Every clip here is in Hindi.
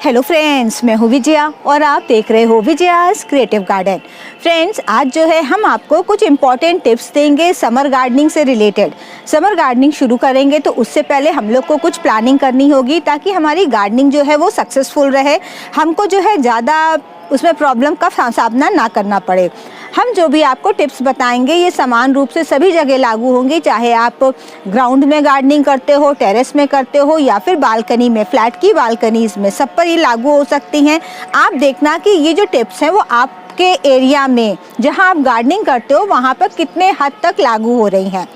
हेलो फ्रेंड्स, मैं हूँ विजया और आप देख रहे हो विजयास क्रिएटिव गार्डन। फ्रेंड्स, आज जो है हम आपको कुछ इम्पॉर्टेंट टिप्स देंगे समर गार्डनिंग से रिलेटेड। समर गार्डनिंग शुरू करेंगे तो उससे पहले हम लोग को कुछ प्लानिंग करनी होगी ताकि हमारी गार्डनिंग जो है वो सक्सेसफुल रहे, हमको जो है ज़्यादा उसमें प्रॉब्लम का सामना ना करना पड़े। हम जो भी आपको टिप्स बताएंगे ये समान रूप से सभी जगह लागू होंगी, चाहे आप ग्राउंड में गार्डनिंग करते हो, टेरेस में करते हो या फिर बालकनी में, फ्लैट की बालकनीज में, सब पर ये लागू हो सकती हैं। आप देखना कि ये जो टिप्स हैं वो आपके एरिया में जहां आप गार्डनिंग करते हो वहां पर कितने हद तक लागू हो रही हैं।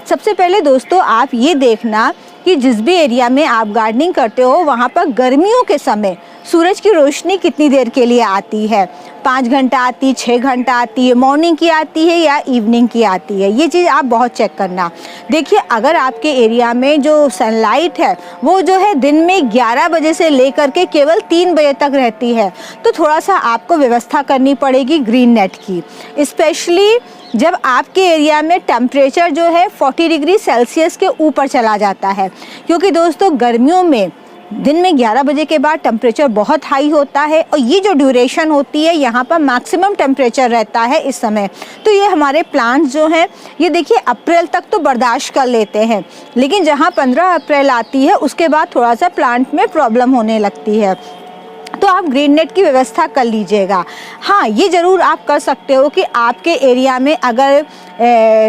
सबसे पहले दोस्तों आप ये देखना कि जिस भी एरिया में आप गार्डनिंग करते हो वहाँ पर गर्मियों के समय सूरज की रोशनी कितनी देर के लिए आती है। 5 घंटा आती है, 6 घंटा आती है, मॉर्निंग की आती है या इवनिंग की आती है, ये चीज़ आप बहुत चेक करना। देखिए, अगर आपके एरिया में जो सनलाइट है वो जो है दिन में 11 बजे से लेकर के केवल 3 बजे तक रहती है, तो थोड़ा सा आपको व्यवस्था करनी पड़ेगी ग्रीन नेट की। स्पेशली जब आपके एरिया में टेम्परेचर जो है 40 डिग्री सेल्सियस के ऊपर चला जाता है, क्योंकि दोस्तों गर्मियों में दिन में 11 बजे के बाद टेम्परेचर बहुत हाई होता है और ये जो ड्यूरेशन होती है यहाँ पर मैक्सिमम टेम्परेचर रहता है इस समय। तो ये हमारे प्लांट्स जो हैं ये देखिए अप्रैल तक तो बर्दाश्त कर लेते हैं, लेकिन जहाँ 15 अप्रैल आती है उसके बाद थोड़ा सा प्लांट में प्रॉब्लम होने लगती है। तो आप ग्रीन नेट की व्यवस्था कर लीजिएगा। हाँ, ये ज़रूर आप कर सकते हो कि आपके एरिया में अगर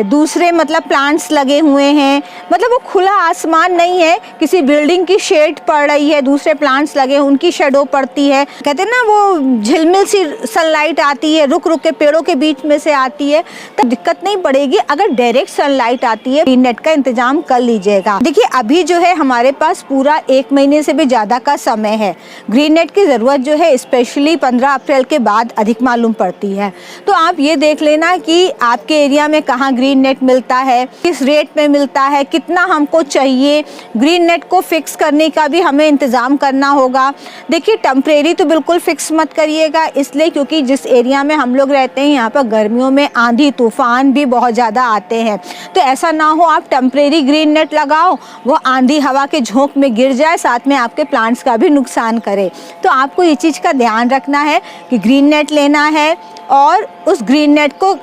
दूसरे मतलब प्लांट्स लगे हुए हैं, मतलब वो खुला आसमान नहीं है, किसी बिल्डिंग की शेड पड़ रही है, दूसरे प्लांट्स लगे हैं उनकी शेडो पड़ती है, कहते हैं ना वो झिलमिल सी सनलाइट आती है, रुक रुक के पेड़ों के बीच में से आती है, तब दिक्कत नहीं पड़ेगी। अगर डायरेक्ट सनलाइट आती है, ग्रीन नेट का इंतजाम कर लीजिएगा। देखिए, अभी जो है हमारे पास पूरा 1 महीने से भी ज़्यादा का समय है। ग्रीन नेट की ज़रूरत जो है स्पेशली 15 अप्रैल के बाद अधिक मालूम पड़ती है। तो आप ये देख लेना कि आपके एरिया में कहाँ ग्रीन नेट मिलता है, किस रेट में मिलता है, कितना हमको चाहिए। ग्रीन नेट को फिक्स करने का भी हमें इंतज़ाम करना होगा। देखिए, टेम्परेरी तो बिल्कुल फिक्स मत करिएगा, इसलिए क्योंकि जिस एरिया में हम लोग रहते हैं यहाँ पर गर्मियों में आंधी तूफान भी बहुत ज़्यादा आते हैं। तो ऐसा ना हो आप टेम्परेरी ग्रीन नेट लगाओ, वो आंधी हवा के झोंक में गिर जाए, साथ में आपके प्लांट्स का भी नुकसान करे। तो आपको ये चीज़ का ध्यान रखना है कि ग्रीन नेट लेना है और उस ग्रीन नेट को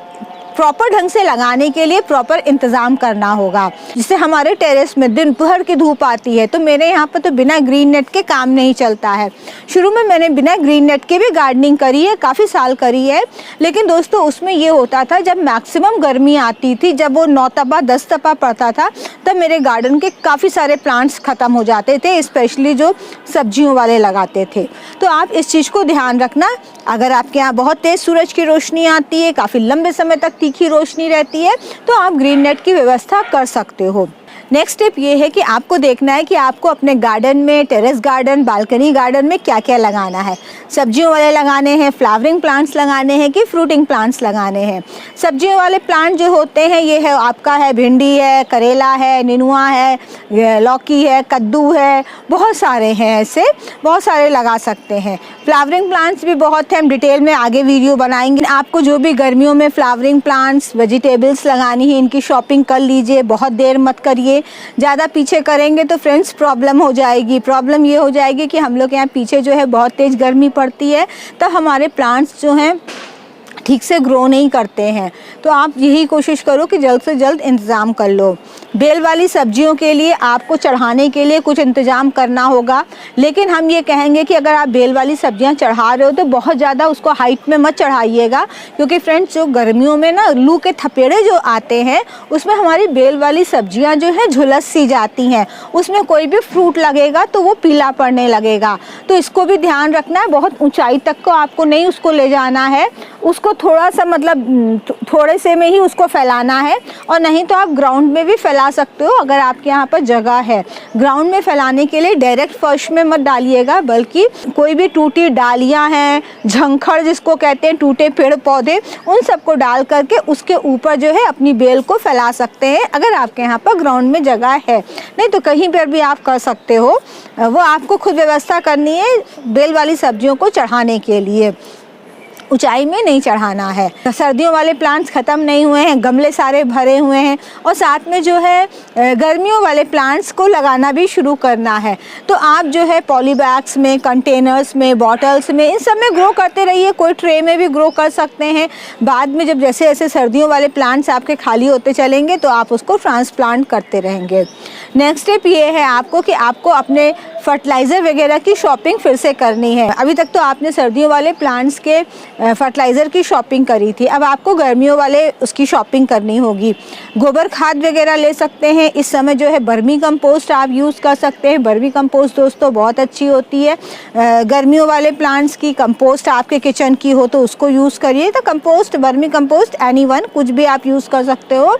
प्रॉपर ढंग से लगाने के लिए प्रॉपर इंतज़ाम करना होगा। जिससे हमारे टेरेस में दिन भर की धूप आती है, तो मेरे यहाँ पर तो बिना ग्रीन नेट के काम नहीं चलता है। शुरू में मैंने बिना ग्रीन नेट के भी गार्डनिंग करी है, काफ़ी साल करी है, लेकिन दोस्तों उसमें ये होता था जब मैक्सिमम गर्मी आती थी, जब वो 9 तपा 10 तपा पड़ता था, तब मेरे गार्डन के काफ़ी सारे प्लांट्स ख़त्म हो जाते थे, स्पेशली जो सब्जियों वाले लगाते थे। तो आप इस चीज़ को ध्यान रखना। अगर आपके यहाँ बहुत तेज़ सूरज की रोशनी आती है, काफ़ी लंबे समय तक तीखी रोशनी रहती है, तो आप ग्रीन नेट की व्यवस्था कर सकते हो। नेक्स्ट स्टेप ये है कि आपको देखना है कि आपको अपने गार्डन में, टेरेस गार्डन, बालकनी गार्डन में क्या क्या लगाना है। सब्जियों वाले लगाने हैं, फ्लावरिंग प्लांट्स लगाने हैं कि फ्रूटिंग प्लांट्स लगाने हैं। सब्जियों वाले प्लांट जो होते हैं ये है आपका है भिंडी है, करेला है, नेनुआ है, लौकी है, कद्दू है, बहुत सारे हैं, ऐसे बहुत सारे लगा सकते हैं। फ्लावरिंग प्लांट्स भी बहुत हैं, हम डिटेल में आगे वीडियो बनाएंगे। आपको जो भी गर्मियों में फ्लावरिंग प्लांट्स, वेजिटेबल्स लगानी है, इनकी शॉपिंग कर लीजिए, बहुत देर मत करिए। ज़्यादा पीछे करेंगे तो फ्रेंड्स प्रॉब्लम हो जाएगी। प्रॉब्लम ये हो जाएगी कि हम लोग यहाँ पीछे जो है बहुत तेज़ गर्मी पड़ती है, तब हमारे प्लांट्स जो हैं ठीक से ग्रो नहीं करते हैं। तो आप यही कोशिश करो कि जल्द से जल्द इंतज़ाम कर लो। बेल वाली सब्जियों के लिए आपको चढ़ाने के लिए कुछ इंतज़ाम करना होगा, लेकिन हम ये कहेंगे कि अगर आप बेल वाली सब्जियां चढ़ा रहे हो तो बहुत ज़्यादा उसको हाइट में मत चढ़ाइएगा, क्योंकि फ्रेंड्स जो गर्मियों में ना लू के थपेड़े जो आते हैं उसमें हमारी बेल वाली सब्जियां जो है झुलस सी जाती हैं, उसमें कोई भी फ्रूट लगेगा तो वो पीला पड़ने लगेगा। तो इसको भी ध्यान रखना है। बहुत ऊंचाई तक को आपको नहीं उसको ले जाना है, उसको थोड़ा सा मतलब थोड़े से में ही उसको फैलाना है, और नहीं तो आप ग्राउंड में भी फैला सकते हो अगर आपके यहाँ पर जगह है। ग्राउंड में फैलाने के लिए डायरेक्ट फर्श में मत डालिएगा, बल्कि कोई भी टूटी डालियाँ हैं, झंखड़ जिसको कहते हैं, टूटे पेड़ पौधे, उन सबको डाल करके उसके ऊपर जो है अपनी बेल को फैला सकते हैं, अगर आपके यहाँ पर ग्राउंड में जगह है। नहीं तो कहीं पर भी आप कर सकते हो, वो आपको खुद व्यवस्था करनी है बेल वाली सब्जियों को चढ़ाने के लिए। ऊंचाई में नहीं चढ़ाना है। सर्दियों वाले प्लांट्स ख़त्म नहीं हुए हैं, गमले सारे भरे हुए हैं और साथ में जो है गर्मियों वाले प्लांट्स को लगाना भी शुरू करना है। तो आप जो है पॉली बैग्स में, कंटेनर्स में, बॉटल्स में, इन सब में ग्रो करते रहिए। कोई ट्रे में भी ग्रो कर सकते हैं। बाद में जब जैसे जैसे सर्दियों वाले प्लांट्स आपके खाली होते चलेंगे तो आप उसको ट्रांसप्लांट करते रहेंगे। नेक्स्ट स्टेप ये है आपको कि आपको अपने फर्टिलाइज़र वगैरह की शॉपिंग फिर से करनी है। अभी तक तो आपने सर्दियों वाले प्लांट्स के फर्टिलाइज़र की शॉपिंग करी थी, अब आपको गर्मियों वाले उसकी शॉपिंग करनी होगी। गोबर खाद वगैरह ले सकते हैं। इस समय जो है वर्मी कंपोस्ट आप यूज़ कर सकते हैं। वर्मी कंपोस्ट दोस्तों बहुत अच्छी होती है। गर्मियों वाले प्लांट्स की कंपोस्ट आपके किचन की हो तो उसको यूज़ करिए। तो कंपोस्ट, वर्मी कंपोस्ट, एनीवन, कुछ भी आप यूज़ कर सकते हो।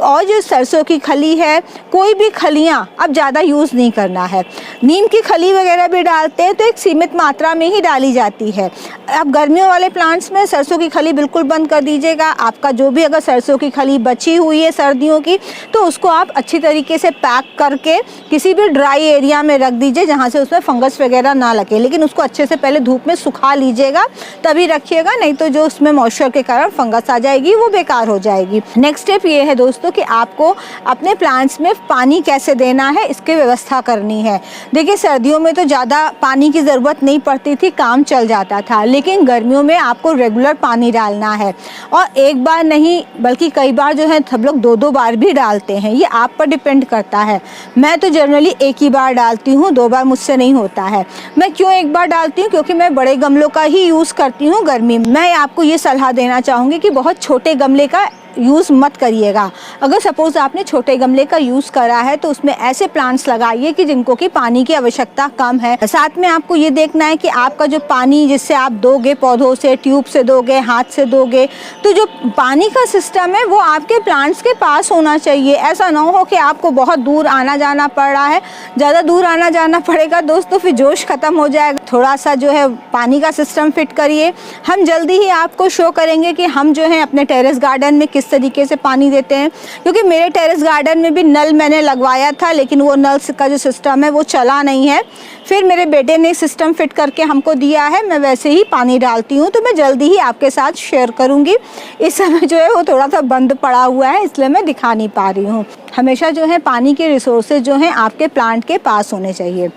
और जो सरसों की खली है, कोई भी खलियाँ अब ज़्यादा यूज़ नहीं करना है। नीम की खली वगैरह भी डालते हैं तो एक सीमित मात्रा में ही डाली जाती है। अब गर्मियों वाले प्लांट्स में सरसों की खली बिल्कुल बंद कर दीजिएगा। आपका जो भी अगर सरसों की खली बची हुई है सर्दियों की, तो उसको आप अच्छी तरीके से पैक करके किसी भी ड्राई एरिया में रख दीजिए जहाँ से उसमें फंगस वगैरह ना लगे। लेकिन उसको अच्छे से पहले धूप में सुखा लीजिएगा तभी रखिएगा, नहीं तो जो उसमें मॉइस्चर के कारण फंगस आ जाएगी वो बेकार हो जाएगी। नेक्स्ट स्टेप ये है दोस्तों कि आपको अपने प्लांट्स में पानी कैसे देना है इसकी व्यवस्था करनी है। देखिए सर्दियों में तो ज़्यादा पानी की ज़रूरत नहीं पड़ती थी, काम चल जाता था। लेकिन गर्मियों में आपको रेगुलर पानी डालना है और एक बार नहीं बल्कि कई बार जो है सब लोग 2-2 बार भी डालते हैं। ये आप पर डिपेंड करता है। मैं तो जनरली एक ही बार डालती हूँ, 2 बार मुझसे नहीं होता है। मैं क्यों एक बार डालती हूँ? क्योंकि मैं बड़े गमलों का ही यूज़ करती हूँ गर्मी में। मैं आपको ये सलाह देना चाहूँगी कि बहुत छोटे गमले का यूज़ मत करिएगा। अगर सपोज़ आपने छोटे गमले का यूज़ करा है तो उसमें ऐसे प्लांट्स लगाइए कि जिनको कि पानी की आवश्यकता कम है। साथ में आपको ये देखना है कि आपका जो पानी जिससे आप दोगे, पौधों से, ट्यूब से दोगे, हाथ से दोगे, तो जो पानी का सिस्टम है वो आपके प्लांट्स के पास होना चाहिए। ऐसा ना हो कि आपको बहुत दूर आना जाना पड़ रहा है। ज़्यादा दूर आना जाना पड़ेगा दोस्तों फिर जोश ख़त्म हो जाएगा। थोड़ा सा जो है पानी का सिस्टम फिट करिए। हम जल्दी ही आपको शो करेंगे कि हम जो है अपने टेरेस गार्डन में किस तरीके से पानी देते हैं, क्योंकि मेरे टेरेस गार्डन में भी नल मैंने लगवाया था लेकिन वो नल का जो सिस्टम है वो चला नहीं है। फिर मेरे बेटे ने सिस्टम फिट करके हमको दिया है, मैं वैसे ही पानी डालती हूँ। तो मैं जल्दी ही आपके साथ शेयर करूँगी। इस समय जो है वो थोड़ा सा बंद पड़ा हुआ है इसलिए मैं दिखा नहीं पा रही हूँ। हमेशा जो है पानी के रिसोर्सेज जो हैं आपके प्लांट के पास होने चाहिए।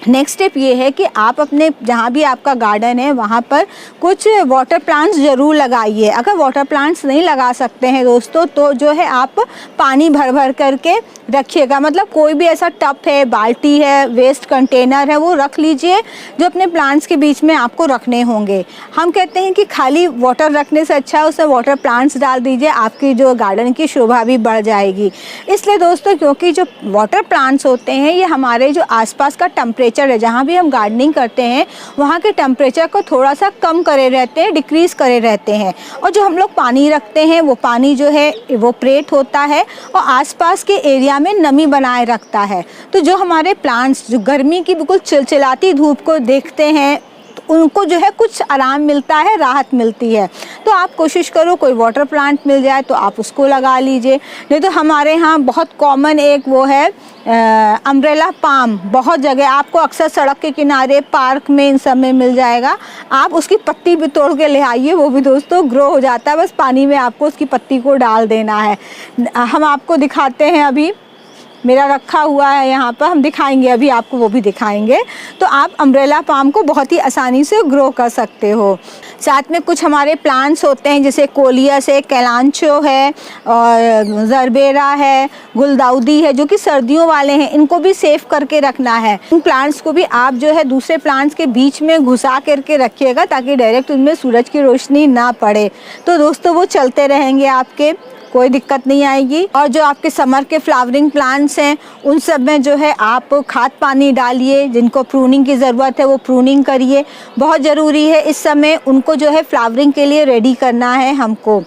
नेक्स्ट स्टेप ये है कि आप अपने जहाँ भी आपका गार्डन है वहाँ पर कुछ वाटर प्लांट्स ज़रूर लगाइए। अगर वाटर प्लांट्स नहीं लगा सकते हैं दोस्तों तो जो है आप पानी भर भर करके रखिएगा। मतलब कोई भी ऐसा टब है, बाल्टी है, वेस्ट कंटेनर है, वो रख लीजिए जो अपने प्लांट्स के बीच में आपको रखने होंगे। हम कहते हैं कि खाली वाटर रखने से अच्छा है उसमें वाटर प्लांट्स डाल दीजिए, आपकी जो गार्डन की शोभा भी बढ़ जाएगी। इसलिए दोस्तों क्योंकि जो वाटर प्लांट्स होते हैं ये हमारे जो आसपास का टेम्परेचर है, जहाँ भी हम गार्डनिंग करते हैं वहाँ के टेम्परेचर को थोड़ा सा कम करे रहते हैं, डिक्रीज़ करे रहते हैं। और जो हम लोग पानी रखते हैं वो पानी जो है इवोपरेट होता है और आसपास के एरिया में नमी बनाए रखता है। तो जो हमारे प्लांट्स जो गर्मी की बिल्कुल चिलचिलाती धूप को देखते हैं तो उनको जो है कुछ आराम मिलता है, राहत मिलती है। तो आप कोशिश करो कोई वाटर प्लांट मिल जाए तो आप उसको लगा लीजिए। नहीं तो हमारे यहाँ बहुत कॉमन एक वो है अम्ब्रेला पाम, बहुत जगह आपको अक्सर सड़क के किनारे, पार्क में, इन सब में मिल जाएगा। आप उसकी पत्ती भी तोड़ के ले आइए, वो भी दोस्तों ग्रो हो जाता है। बस पानी में आपको उसकी पत्ती को डाल देना है। हम आपको दिखाते हैं, अभी मेरा रखा हुआ है यहाँ पर, हम दिखाएंगे अभी आपको, वो भी दिखाएंगे। तो आप अम्ब्रेला पाम को बहुत ही आसानी से ग्रो कर सकते हो। साथ में कुछ हमारे प्लांट्स होते हैं जैसे कोलियस है, कैलांचो है और जरबेरा है, गुलदाउदी है, जो कि सर्दियों वाले हैं। इनको भी सेफ करके रखना है। इन प्लांट्स को भी आप जो है दूसरे प्लांट्स के बीच में घुसा करके रखिएगा ताकि डायरेक्ट उनमें सूरज की रोशनी ना पड़े। तो दोस्तों वो चलते रहेंगे आपके, कोई दिक्कत नहीं आएगी। और जो आपके समर के फ्लावरिंग प्लांट्स हैं उन सब में जो है आप खाद पानी डालिए। जिनको प्रूनिंग की ज़रूरत है वो प्रूनिंग करिए, बहुत ज़रूरी है इस समय उनको जो है फ्लावरिंग के लिए रेडी करना है हमको।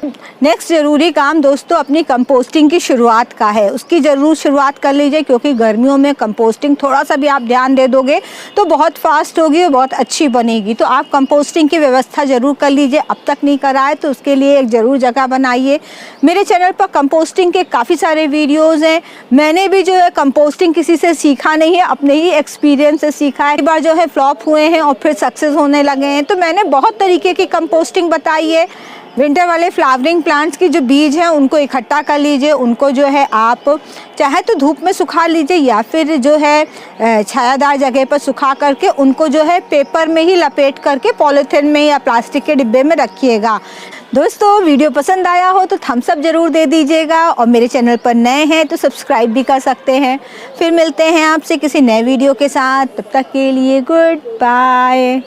नेक्स्ट ज़रूरी काम दोस्तों अपनी कंपोस्टिंग की शुरुआत का है, उसकी ज़रूर शुरुआत कर लीजिए क्योंकि गर्मियों में कंपोस्टिंग थोड़ा सा भी आप ध्यान दे दोगे तो बहुत फास्ट होगी और बहुत अच्छी बनेगी। तो आप कंपोस्टिंग की व्यवस्था ज़रूर कर लीजिए। अब तक नहीं करा है तो उसके लिए एक ज़रूर जगह बनाइए। मेरे चैनल पर कंपोस्टिंग के काफ़ी सारे वीडियोस हैं। मैंने भी जो है कंपोस्टिंग किसी से सीखा नहीं है, अपने ही एक्सपीरियंस से सीखा है। एक बार जो है फ्लॉप हुए हैं और फिर सक्सेस होने लगे हैं। तो मैंने बहुत तरीके की कंपोस्टिंग बताई है। विंटर वाले फ्लावरिंग प्लांट्स की जो बीज हैं उनको इकट्ठा कर लीजिए, उनको जो है आप चाहे तो धूप में सुखा लीजिए या फिर जो है छायादार जगह पर सुखा करके उनको जो है पेपर में ही लपेट करके पॉलीथिन में या प्लास्टिक के डिब्बे में रखिएगा। दोस्तों, वीडियो पसंद आया हो तो थम्स अप ज़रूर दे दीजिएगा और मेरे चैनल पर नए हैं तो सब्सक्राइब भी कर सकते हैं। फिर मिलते हैं आपसे किसी नए वीडियो के साथ, तब तक के लिए गुड बाय।